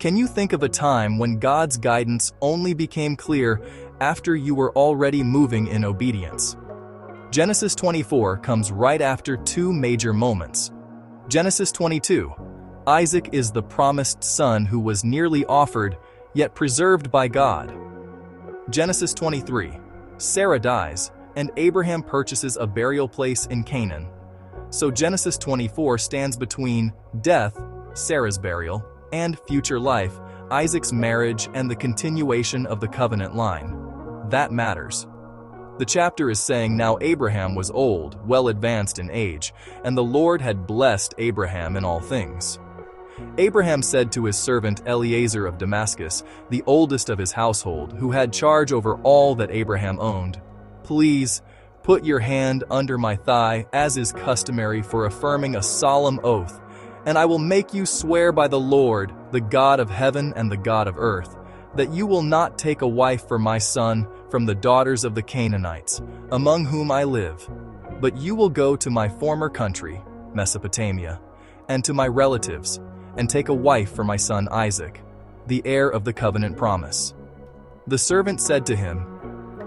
Can you think of a time when God's guidance only became clear after you were already moving in obedience? Genesis 24 comes right after two major moments. Genesis 22. Isaac is the promised son who was nearly offered, yet preserved by God. Genesis 23. Sarah dies, and Abraham purchases a burial place in Canaan. So Genesis 24 stands between death, Sarah's burial, and future life, Isaac's marriage and the continuation of the covenant line. That matters. The chapter is saying now Abraham was old, well advanced in age, and the Lord had blessed Abraham in all things. Abraham said to his servant Eliezer of Damascus, the oldest of his household, who had charge over all that Abraham owned, "Please, put your hand under my thigh, as is customary for affirming a solemn oath, and I will make you swear by the Lord, the God of heaven and the God of earth, that you will not take a wife for my son from the daughters of the Canaanites, among whom I live, but you will go to my former country, Mesopotamia, and to my relatives, and take a wife for my son Isaac, the heir of the covenant promise." The servant said to him,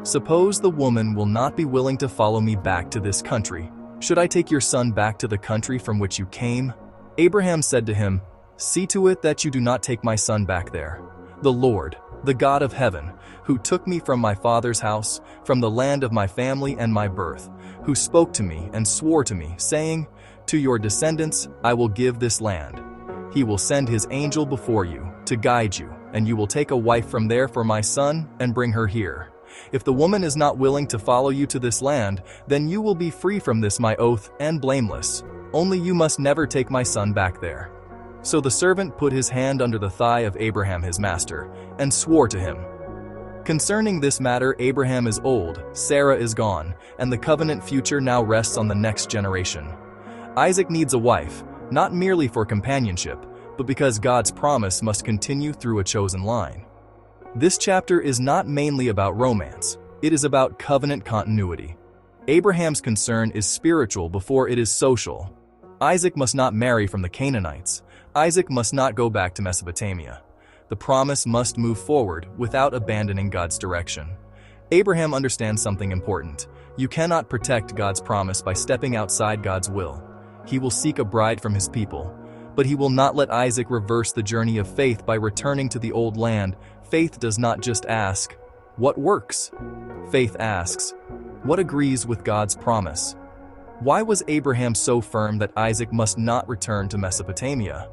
"Suppose the woman will not be willing to follow me back to this country. Should I take your son back to the country from which you came?" Abraham said to him, "See to it that you do not take my son back there. The Lord, the God of heaven, who took me from my father's house, from the land of my family and my birth, who spoke to me and swore to me, saying, 'To your descendants I will give this land.' He will send his angel before you to guide you, and you will take a wife from there for my son and bring her here. If the woman is not willing to follow you to this land, then you will be free from this my oath and blameless. Only you must never take my son back there." So the servant put his hand under the thigh of Abraham his master, and swore to him. Concerning this matter, Abraham is old, Sarah is gone, and the covenant future now rests on the next generation. Isaac needs a wife, not merely for companionship, but because God's promise must continue through a chosen line. This chapter is not mainly about romance, it is about covenant continuity. Abraham's concern is spiritual before it is social. Isaac must not marry from the Canaanites. Isaac must not go back to Mesopotamia. The promise must move forward without abandoning God's direction. Abraham understands something important. You cannot protect God's promise by stepping outside God's will. He will seek a bride from his people, but he will not let Isaac reverse the journey of faith by returning to the old land. Faith does not just ask, "What works?" Faith asks, "What agrees with God's promise?" Why was Abraham so firm that Isaac must not return to Mesopotamia?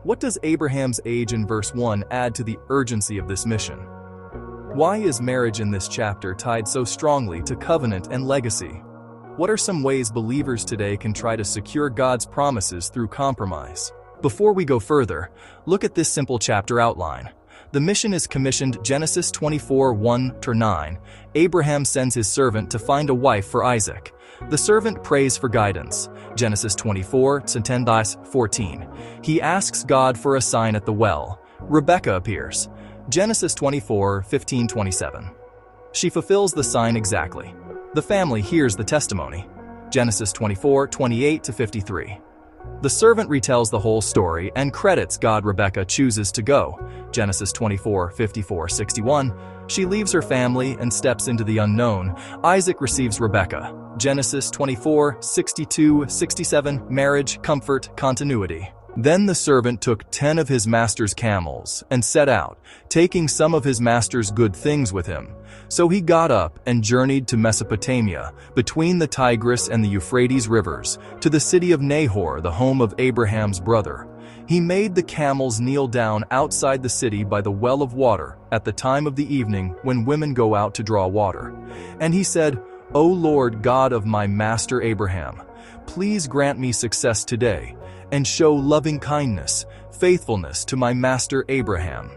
What does Abraham's age in verse 1 add to the urgency of this mission? Why is marriage in this chapter tied so strongly to covenant and legacy? What are some ways believers today can try to secure God's promises through compromise? Before we go further, look at this simple chapter outline. The mission is commissioned Genesis 24, 1-9. Abraham sends his servant to find a wife for Isaac. The servant prays for guidance. Genesis 24, 10-14. He asks God for a sign at the well. Rebekah appears. Genesis 24, 15-27. She fulfills the sign exactly. The family hears the testimony. Genesis 24, 28-53. The servant retells the whole story and credits God. Rebekah chooses to go. Genesis 24, 54-61. She leaves her family and steps into the unknown. Isaac receives Rebekah. Genesis 24, 62-67. Marriage, comfort, continuity. Then the servant took 10 of his master's camels and set out, taking some of his master's good things with him. So he got up and journeyed to Mesopotamia, between the Tigris and the Euphrates rivers, to the city of Nahor, the home of Abraham's brother. He made the camels kneel down outside the city by the well of water at the time of the evening when women go out to draw water. And he said, "O Lord God of my master Abraham, please grant me success today, and show loving kindness, faithfulness to my master Abraham.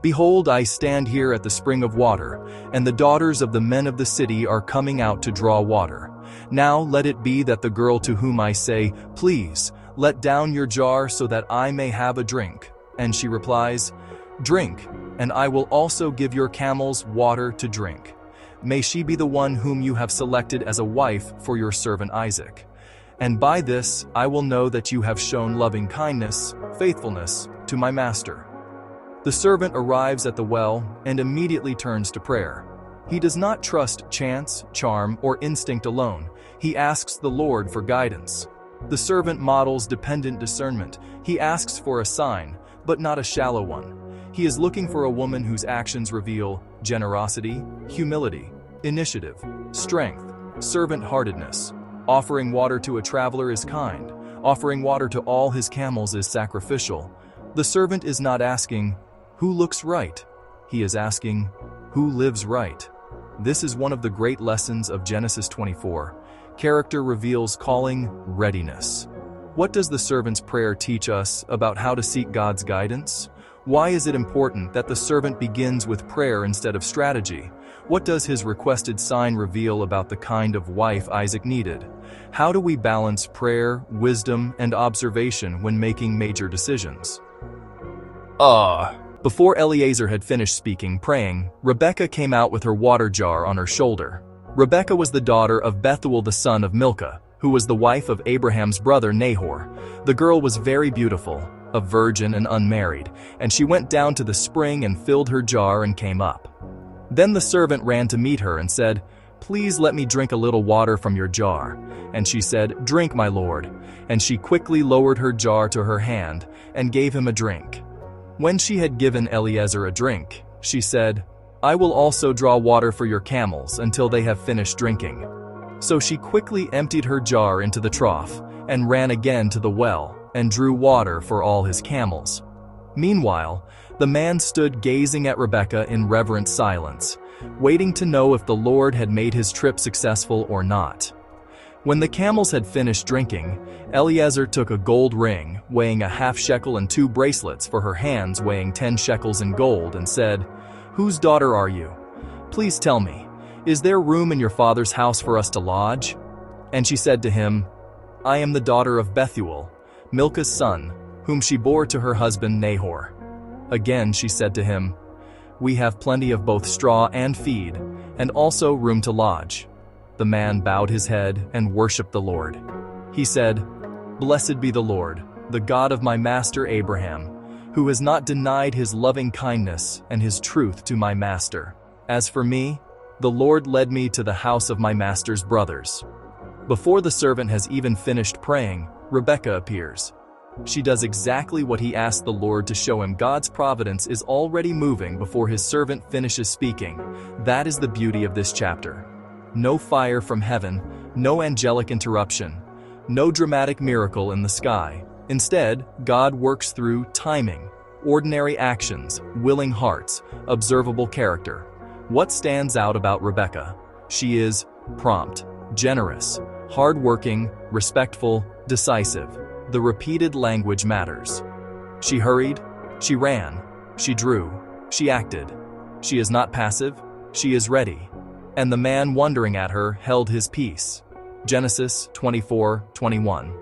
Behold, I stand here at the spring of water, and the daughters of the men of the city are coming out to draw water. Now let it be that the girl to whom I say, 'Please, let down your jar so that I may have a drink,' and she replies, 'Drink, and I will also give your camels water to drink. May she be the one whom you have selected as a wife for your servant Isaac. And by this I will know that you have shown loving kindness, faithfulness to my master.'" The servant arrives at the well and immediately turns to prayer. He does not trust chance, charm, or instinct alone. He asks the Lord for guidance. The servant models dependent discernment. He asks for a sign, but not a shallow one. He is looking for a woman whose actions reveal generosity, humility, initiative, strength, servant-heartedness. Offering water to a traveler is kind. Offering water to all his camels is sacrificial. The servant is not asking, "Who looks right?" He is asking, "Who lives right?" This is one of the great lessons of Genesis 24. Character reveals calling, readiness. What does the servant's prayer teach us about how to seek God's guidance? Why is it important that the servant begins with prayer instead of strategy? What does his requested sign reveal about the kind of wife Isaac needed? How do we balance prayer, wisdom, and observation when making major decisions? Before Eliezer had finished speaking, praying, Rebekah came out with her water jar on her shoulder. Rebekah was the daughter of Bethuel the son of Milcah, who was the wife of Abraham's brother Nahor. The girl was very beautiful, a virgin and unmarried, and she went down to the spring and filled her jar and came up. Then the servant ran to meet her and said, "Please let me drink a little water from your jar." And she said, "Drink, my lord." And she quickly lowered her jar to her hand and gave him a drink. When she had given Eliezer a drink, she said, "I will also draw water for your camels until they have finished drinking." So she quickly emptied her jar into the trough and ran again to the well and drew water for all his camels. Meanwhile, the man stood gazing at Rebekah in reverent silence, waiting to know if the Lord had made his trip successful or not. When the camels had finished drinking, Eliezer took a gold ring weighing a half shekel and 2 bracelets for her hands weighing 10 shekels in gold and said, "Whose daughter are you? Please tell me, is there room in your father's house for us to lodge?" And she said to him, "I am the daughter of Bethuel, Milcah's son, whom she bore to her husband Nahor." Again she said to him, "We have plenty of both straw and feed, and also room to lodge." The man bowed his head and worshipped the Lord. He said, "Blessed be the Lord, the God of my master Abraham, who has not denied his loving kindness and his truth to my master. As for me, the Lord led me to the house of my master's brothers." Before the servant has even finished praying, Rebekah appears. She does exactly what he asked the Lord to show him. God's providence is already moving before his servant finishes speaking. That is the beauty of this chapter. No fire from heaven, no angelic interruption, no dramatic miracle in the sky. Instead, God works through timing, ordinary actions, willing hearts, observable character. What stands out about Rebekah? She is prompt, generous, hardworking, respectful, decisive. The repeated language matters. She hurried, she ran, she drew, she acted. She is not passive, she is ready. And the man wondering at her held his peace. Genesis 24:21.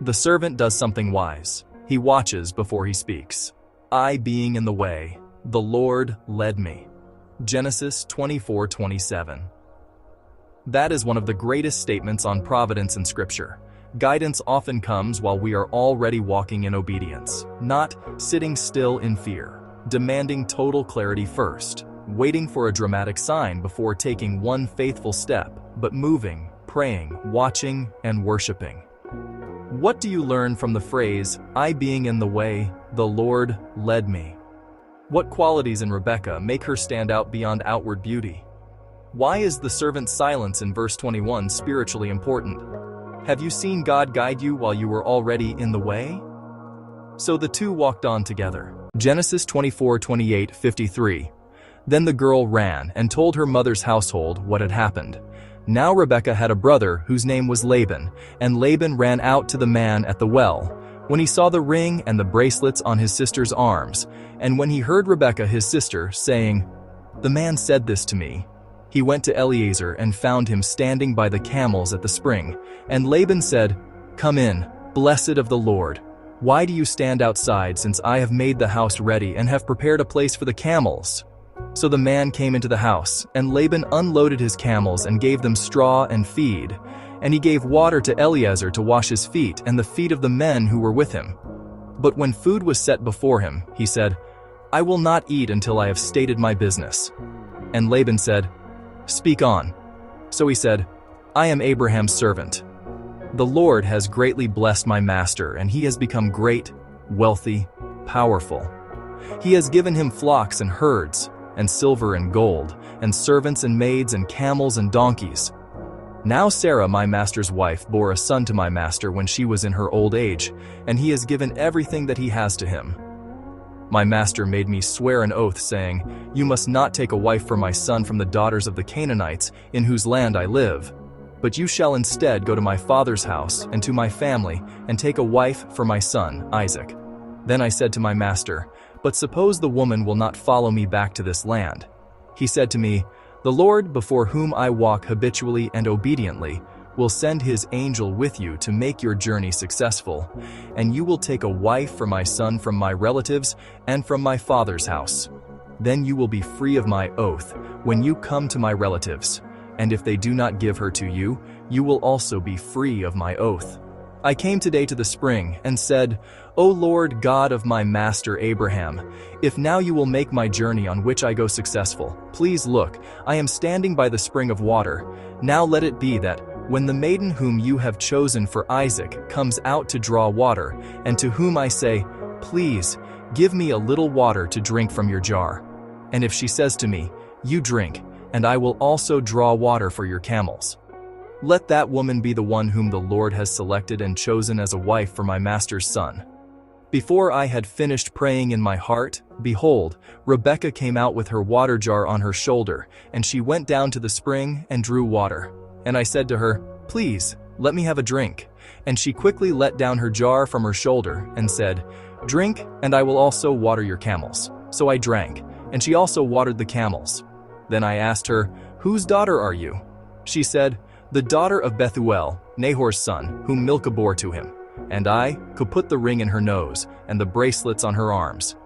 The servant does something wise. He watches before he speaks. I being in the way, the Lord led me. Genesis 24:27. That is one of the greatest statements on providence in Scripture. Guidance often comes while we are already walking in obedience, not sitting still in fear, demanding total clarity first, waiting for a dramatic sign before taking one faithful step, but moving, praying, watching, and worshiping. What do you learn from the phrase, I being in the way, the Lord led me? What qualities in Rebekah make her stand out beyond outward beauty? Why is the servant's silence in verse 21 spiritually important? Have you seen God guide you while you were already in the way? So the two walked on together. Genesis 24:28-53. Then the girl ran and told her mother's household what had happened. Now Rebekah had a brother whose name was Laban, and Laban ran out to the man at the well, when he saw the ring and the bracelets on his sister's arms, and when he heard Rebekah his sister saying, "The man said this to me," he went to Eliezer and found him standing by the camels at the spring. And Laban said, "Come in, blessed of the Lord. Why do you stand outside, since I have made the house ready and have prepared a place for the camels?" So the man came into the house, and Laban unloaded his camels and gave them straw and feed, and he gave water to Eliezer to wash his feet and the feet of the men who were with him. But when food was set before him, he said, "I will not eat until I have stated my business." And Laban said, "Speak on." So he said, "I am Abraham's servant. The Lord has greatly blessed my master, and he has become great, wealthy, powerful. He has given him flocks and herds, and silver and gold, and servants and maids and camels and donkeys. Now Sarah, my master's wife, bore a son to my master when she was in her old age, and he has given everything that he has to him. My master made me swear an oath, saying, 'You must not take a wife for my son from the daughters of the Canaanites, in whose land I live. But you shall instead go to my father's house and to my family, and take a wife for my son, Isaac.' Then I said to my master, 'But suppose the woman will not follow me back to this land?' He said to me, 'The Lord, before whom I walk habitually and obediently, will send his angel with you to make your journey successful, and you will take a wife for my son from my relatives and from my father's house. Then you will be free of my oath when you come to my relatives, and if they do not give her to you, you will also be free of my oath.' I came today to the spring and said, 'O Lord God of my master Abraham, if now you will make my journey on which I go successful, please look, I am standing by the spring of water. Now let it be that, when the maiden whom you have chosen for Isaac comes out to draw water, and to whom I say, "Please, give me a little water to drink from your jar," and if she says to me, "You drink, and I will also draw water for your camels," let that woman be the one whom the Lord has selected and chosen as a wife for my master's son." Before I had finished praying in my heart, behold, Rebekah came out with her water jar on her shoulder, and she went down to the spring and drew water. And I said to her, "Please, let me have a drink." And she quickly let down her jar from her shoulder and said, "Drink, and I will also water your camels." So I drank, and she also watered the camels. Then I asked her, "Whose daughter are you?" She said, "The daughter of Bethuel, Nahor's son, whom Milcah bore to him." And I could put the ring in her nose and the bracelets on her arms.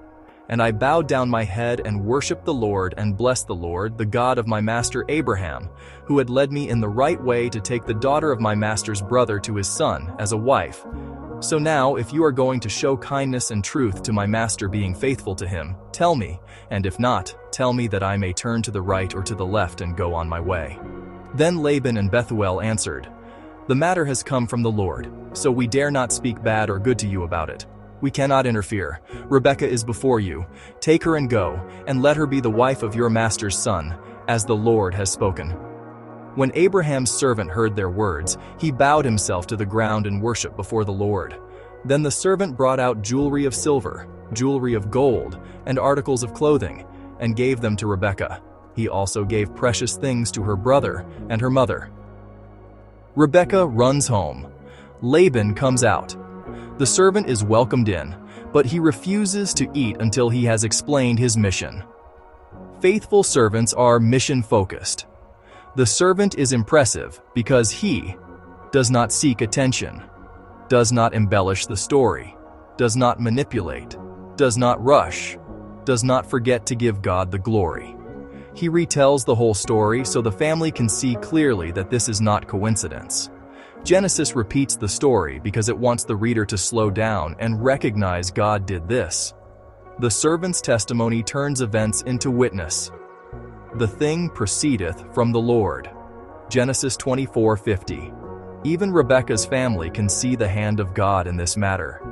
And I bowed down my head and worshipped the Lord and blessed the Lord, the God of my master Abraham, who had led me in the right way to take the daughter of my master's brother to his son as a wife. So now, if you are going to show kindness and truth to my master, being faithful to him, tell me, and if not, tell me, that I may turn to the right or to the left and go on my way." Then Laban and Bethuel answered, "The matter has come from the Lord, so we dare not speak bad or good to you about it. We cannot interfere. Rebekah is before you. Take her and go, and let her be the wife of your master's son, as the Lord has spoken." When Abraham's servant heard their words, he bowed himself to the ground and worshiped before the Lord. Then the servant brought out jewelry of silver, jewelry of gold, and articles of clothing, and gave them to Rebekah. He also gave precious things to her brother and her mother. Rebekah runs home. Laban comes out. The servant is welcomed in, but he refuses to eat until he has explained his mission. Faithful servants are mission-focused. The servant is impressive because he does not seek attention, does not embellish the story, does not manipulate, does not rush, does not forget to give God the glory. He retells the whole story so the family can see clearly that this is not coincidence. Genesis repeats the story because it wants the reader to slow down and recognize God did this. The servant's testimony turns events into witness. The thing proceedeth from the Lord. Genesis 24:50. Even Rebekah's family can see the hand of God in this matter.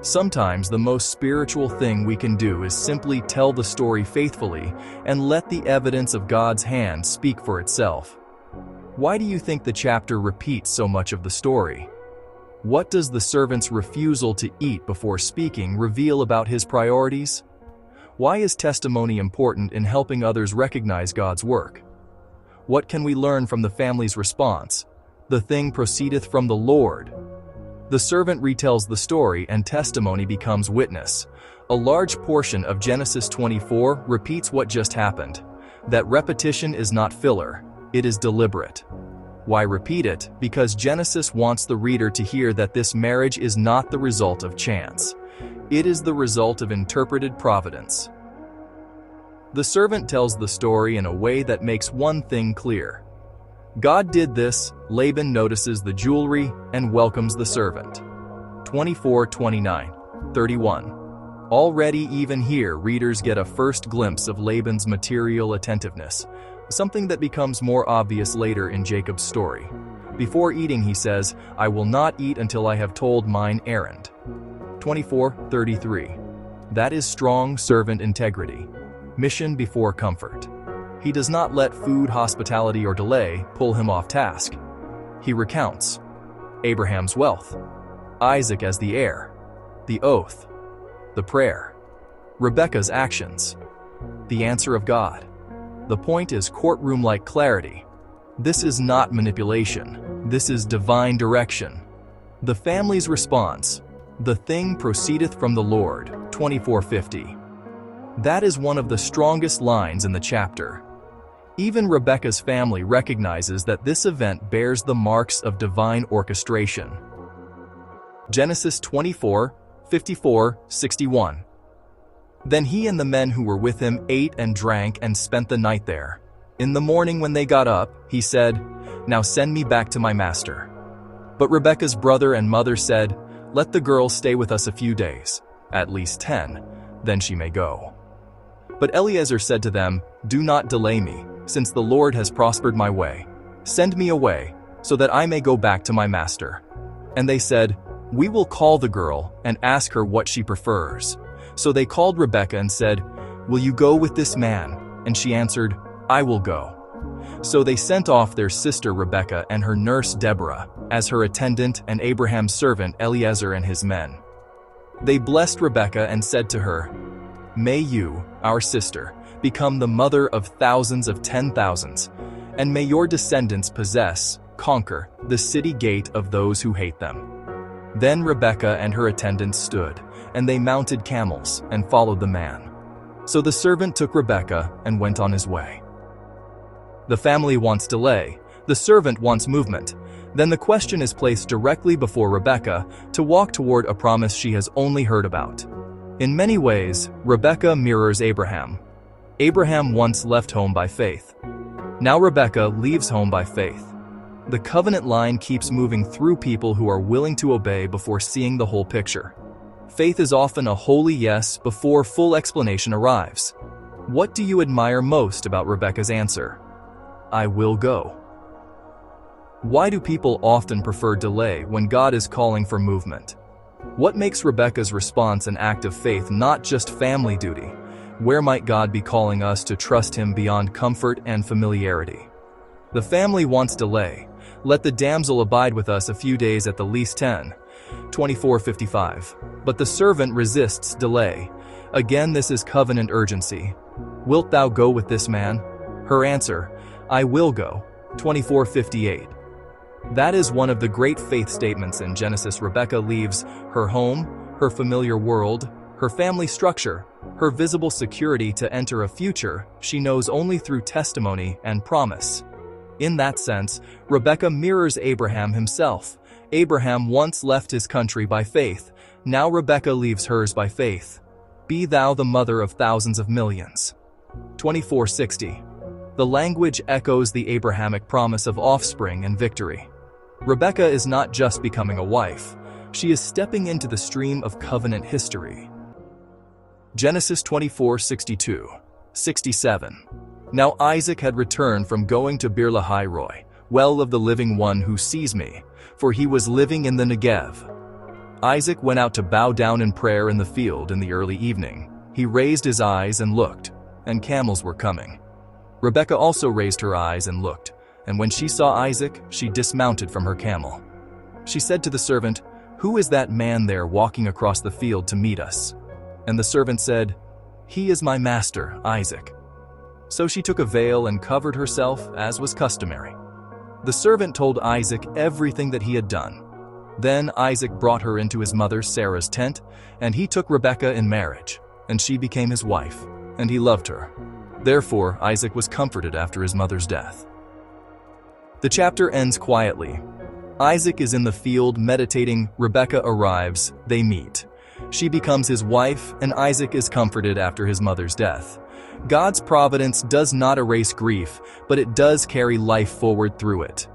Sometimes the most spiritual thing we can do is simply tell the story faithfully and let the evidence of God's hand speak for itself. Why do you think the chapter repeats so much of the story? What does the servant's refusal to eat before speaking reveal about his priorities? Why is testimony important in helping others recognize God's work? What can we learn from the family's response? The thing proceedeth from the Lord. The servant retells the story and testimony becomes witness. A large portion of Genesis 24 repeats what just happened. That repetition is not filler, it is deliberate. Why repeat it? Because Genesis wants the reader to hear that this marriage is not the result of chance. It is the result of interpreted providence. The servant tells the story in a way that makes one thing clear. God did this. Laban notices the jewelry and welcomes the servant. 24:29, 31. Already even here, readers get a first glimpse of Laban's material attentiveness, something that becomes more obvious later in Jacob's story. Before eating, he says, "I will not eat until I have told mine errand." 24:33. That is strong servant integrity. Mission before comfort. He does not let food, hospitality, or delay pull him off task. He recounts Abraham's wealth, Isaac as the heir, the oath, the prayer, Rebekah's actions, the answer of God. The point is courtroom-like clarity. This is not manipulation. This is divine direction. The family's response, "The thing proceedeth from the Lord," 24:50. That is one of the strongest lines in the chapter. Even Rebekah's family recognizes that this event bears the marks of divine orchestration. Genesis 24:54-61. Then he and the men who were with him ate and drank and spent the night there. In the morning when they got up, he said, "Now send me back to my master." But Rebekah's brother and mother said, "Let the girl stay with us a few days, at least 10, then she may go." But Eliezer said to them, "Do not delay me, since the Lord has prospered my way. Send me away, so that I may go back to my master." And they said, "We will call the girl and ask her what she prefers." So they called Rebekah and said, "Will you go with this man?" And she answered, "I will go." So they sent off their sister Rebekah and her nurse Deborah as her attendant, and Abraham's servant Eliezer and his men. They blessed Rebekah and said to her, "May you, our sister, become the mother of thousands of 10,000s, and may your descendants conquer the city gate of those who hate them." Then Rebekah and her attendants stood, and they mounted camels and followed the man. So the servant took Rebekah and went on his way. The family wants delay, the servant wants movement. Then the question is placed directly before Rebekah to walk toward a promise she has only heard about. In many ways, Rebekah mirrors Abraham. Abraham once left home by faith. Now Rebekah leaves home by faith. The covenant line keeps moving through people who are willing to obey before seeing the whole picture. Faith is often a holy yes before full explanation arrives. What do you admire most about Rebekah's answer? "I will go." Why do people often prefer delay when God is calling for movement? What makes Rebekah's response an act of faith, not just family duty? Where might God be calling us to trust Him beyond comfort and familiarity? The family wants delay. "Let the damsel abide with us a few days at the least 10. 24:55. But the servant resists delay. Again, this is covenant urgency. "Wilt thou go with this man?" Her answer, "I will go." 24:58. That is one of the great faith statements in Genesis. Rebekah leaves her home, her familiar world, her family structure, her visible security to enter a future she knows only through testimony and promise. In that sense, Rebekah mirrors Abraham himself. Abraham once left his country by faith. Now Rebekah leaves hers by faith. "Be thou the mother of thousands of millions." 24:60. The language echoes the Abrahamic promise of offspring and victory. Rebekah is not just becoming a wife. She is stepping into the stream of covenant history. Genesis 24:62-67. Now Isaac had returned from going to Beer-lahai-roi, well of the living one who sees me, for he was living in the Negev. Isaac went out to bow down in prayer in the field in the early evening. He raised his eyes and looked, and camels were coming. Rebekah also raised her eyes and looked, and when she saw Isaac, she dismounted from her camel. She said to the servant, "Who is that man there walking across the field to meet us?" And the servant said, "He is my master, Isaac." So she took a veil and covered herself, as was customary. The servant told Isaac everything that he had done. Then Isaac brought her into his mother Sarah's tent, and he took Rebekah in marriage, and she became his wife, and he loved her. Therefore, Isaac was comforted after his mother's death. The chapter ends quietly. Isaac is in the field meditating. Rebekah arrives. They meet. She becomes his wife, and Isaac is comforted after his mother's death. God's providence does not erase grief, but it does carry life forward through it.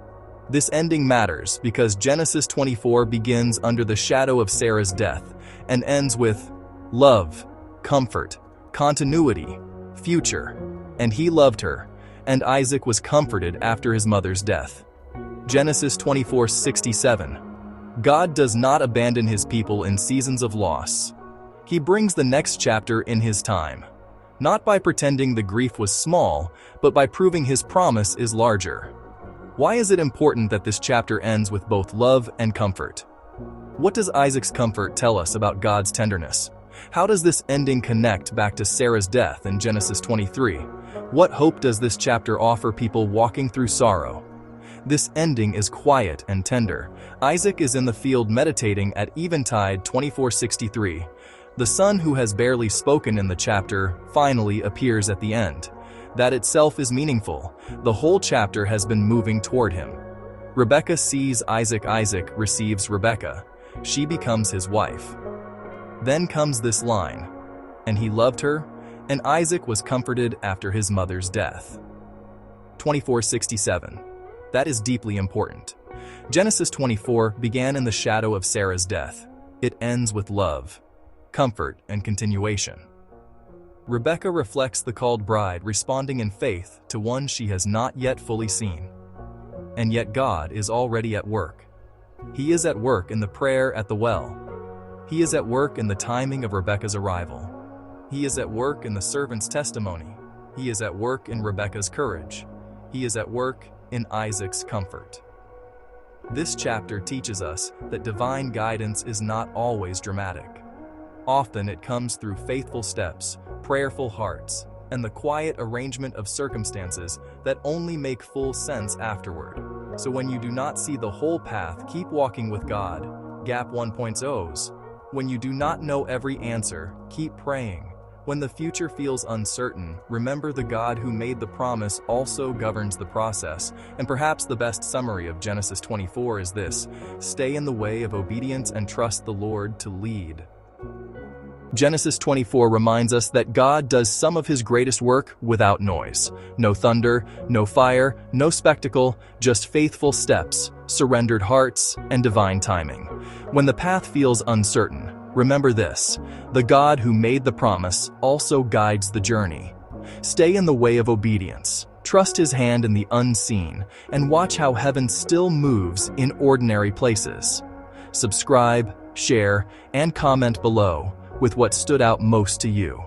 This ending matters because Genesis 24 begins under the shadow of Sarah's death and ends with love, comfort, continuity, future. And he loved her, and Isaac was comforted after his mother's death. Genesis 24:67. God does not abandon his people in seasons of loss. He brings the next chapter in his time, not by pretending the grief was small, but by proving his promise is larger. Why is it important that this chapter ends with both love and comfort? What does Isaac's comfort tell us about God's tenderness? How does this ending connect back to Sarah's death in Genesis 23? What hope does this chapter offer people walking through sorrow? This ending is quiet and tender. Isaac is in the field meditating at eventide 24:63. The son who has barely spoken in the chapter finally appears at the end. That itself is meaningful. The whole chapter has been moving toward him. Rebekah sees Isaac. Isaac receives Rebekah. She becomes his wife. Then comes this line, and he loved her, and Isaac was comforted after his mother's death. 24:67. That is deeply important. Genesis 24 began in the shadow of Sarah's death. It ends with love, comfort, and continuation. Rebekah reflects the called bride responding in faith to one she has not yet fully seen. And yet God is already at work. He is at work in the prayer at the well. He is at work in the timing of Rebekah's arrival. He is at work in the servant's testimony. He is at work in Rebekah's courage. He is at work in Isaac's comfort. This chapter teaches us that divine guidance is not always dramatic. Often it comes through faithful steps, prayerful hearts, and the quiet arrangement of circumstances that only make full sense afterward. So when you do not see the whole path, keep walking with God. Gap 1.0s. When you do not know every answer, keep praying. When the future feels uncertain, remember the God who made the promise also governs the process. And perhaps the best summary of Genesis 24 is this: stay in the way of obedience and trust the Lord to lead. Genesis 24 reminds us that God does some of his greatest work without noise. No thunder, no fire, no spectacle, just faithful steps, surrendered hearts, and divine timing. When the path feels uncertain, remember this: the God who made the promise also guides the journey. Stay in the way of obedience, trust his hand in the unseen, and watch how heaven still moves in ordinary places. Subscribe, share, and comment below with what stood out most to you.